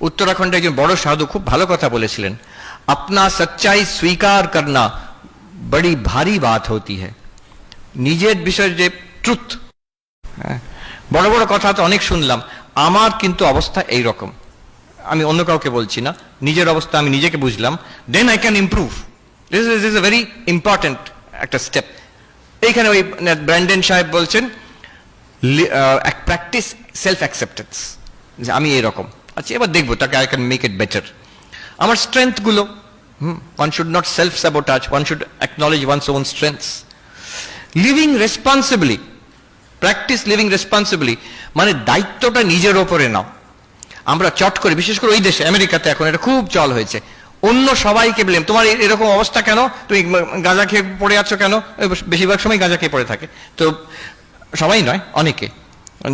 উত্তরাখণ্ডে একজন বড় সাধু খুব ভালো কথা বলেছিলেন, अपना सच्चाई स्वीकार करना बड़ी भारी बात होती है। নিজের বিষয়ের যে ট্রুথ, বড় বড় কথা তো অনেক শুনলাম, আমার কিন্তু অবস্থা এই রকম, আমি অন্য কাউকে বলছি না, নিজের অবস্থা আমি নিজেকে বুঝলাম, then I can improve. This is a very important একটা স্টেপ। এইখানে ওই ব্র্যান্ডন সাহেব বলছেন প্র্যাকটিস সেলফ অ্যাকসেপ্টেন্স, যে আমি এরকম আচ্ছা, এবার দেখবো তাকে I can make it better. আমার স্ট্রেংথ গুলো, one should not self sabotage, one should acknowledge one's own strengths. Living responsibly, practice living responsibly, মানে দায়িত্বটা নিজের ওপরে নাও। আমরা চট করে, বিশেষ করে ওই দেশে আমেরিকাতে এখন এটা খুব চল হয়েছে, অন্য সবাইকে ব্লেম, তোমার এরকম অবস্থা কেন, তুমি গাঁজা খেয়ে পড়ে আছো কেন, বেশিরভাগ সময় গাঁজা খেয়ে পড়ে থাকে। তো সবাই নয়, অনেকে,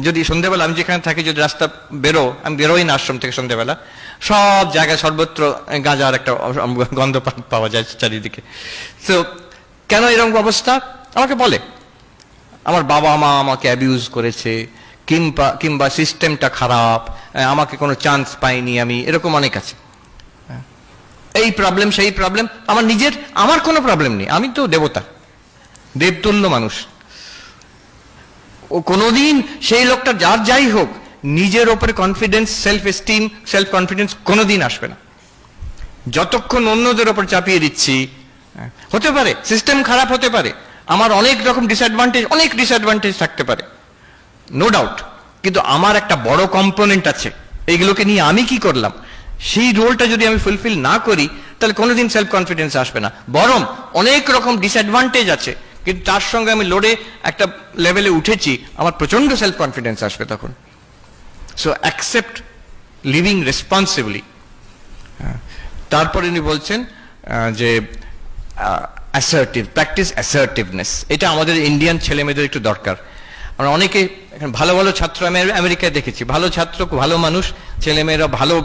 যদি সন্ধ্যেবেলা আমি যেখানে থাকি, যদি রাস্তা আমি বেরোই না আশ্রম থেকে সন্ধ্যেবেলা, সব জায়গায় সর্বত্র গাঁজার একটা গন্ধ পাওয়া যায় চারিদিকে। তো কেন এরকম অবস্থা, আমাকে বলে আমার বাবা মা আমাকে অ্যাবিউজ করেছে, কিংবা সিস্টেমটা খারাপ, আমাকে কোনো চান্স পাইনি আমি, এরকম অনেক আছে। এই প্রবলেম সেই প্রবলেম, আমার কোনো প্রবলেম নেই, আমি তো দেবতা, দেবতুল্য মানুষ। ও কোনোদিন সেই লোকটা যার যাই হোক, নিজের ওপরে confidence, self esteem, self confidence কোনোদিন আসবে না যতক্ষণ অন্যদের ওপর চাপিয়ে দিচ্ছি। হতে পারে সিস্টেম খারাপ হতে পারে, আমার অনেক রকম ডিসঅ্যাডভান্টেজ থাকতে পারে, নো ডাউট, কিন্তু আমার একটা বড় কম্পোনেন্ট আছে, এইগুলোকে নিয়ে আমি কি করলাম, সেই রোলটা যদি আমি ফুলফিল না করি, তাহলে কোনোদিন সেলফ কনফিডেন্স আসবে না। বরং অনেক রকম ডিসঅ্যাডভান্টেজ আছে, কিন্তু তার সঙ্গে আমি লড়ে একটা লেভেলে উঠেছি, আমার প্রচন্ড সেলফ কনফিডেন্স আসবে তখন। So accept living responsibly. তারপরে উনি বলছেন যে অ্যাসার্টিভ, প্র্যাকটিস অ্যাসার্টিভনেস। এটা আমাদের ইন্ডিয়ান ছেলে মেয়েদের একটু দরকার। আমরা অনেকে ভালো ভালো ছাত্র আমি আমেরিকায় দেখেছি, ভালো ছাত্র, ভালো মানুষ, ছেলেমেয়েরা ভালো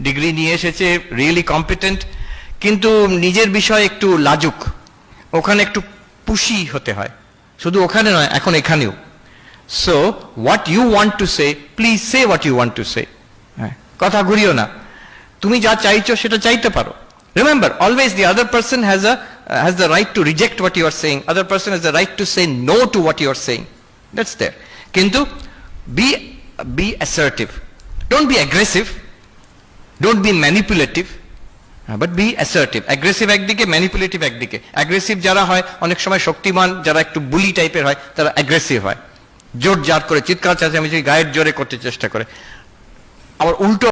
ডিগ্রি নিয়ে এসেছে, রিয়েলি কম্পিটেন্ট, কিন্তু নিজের বিষয়ে একটু লাজুক, ওখানে একটু পুশি হতে হয়, শুধু ওখানে নয়, এখন এখানেও। So what you want to say, please say what you want to say. কথা ঘুরিও না, তুমি যা চাইছো সেটা চাইতে পারো। Remember, always the other person has the right to reject what you are saying. Other person has the right to say no to what you are saying. That's there. Kintu be assertive. Don't be aggressive. Don't be manipulative. But be assertive. Aggressive একদিকে, manipulative একদিকে। Aggressive যারা হয় অনেক সময় শক্তিমান, যারা একটু বুলি টাইপের হয়, তারা aggressive হয়, জোর জার করে চিৎকার চেঁচামেচি গায়ের জোরে করতে চেষ্টা করে। আবার উল্টো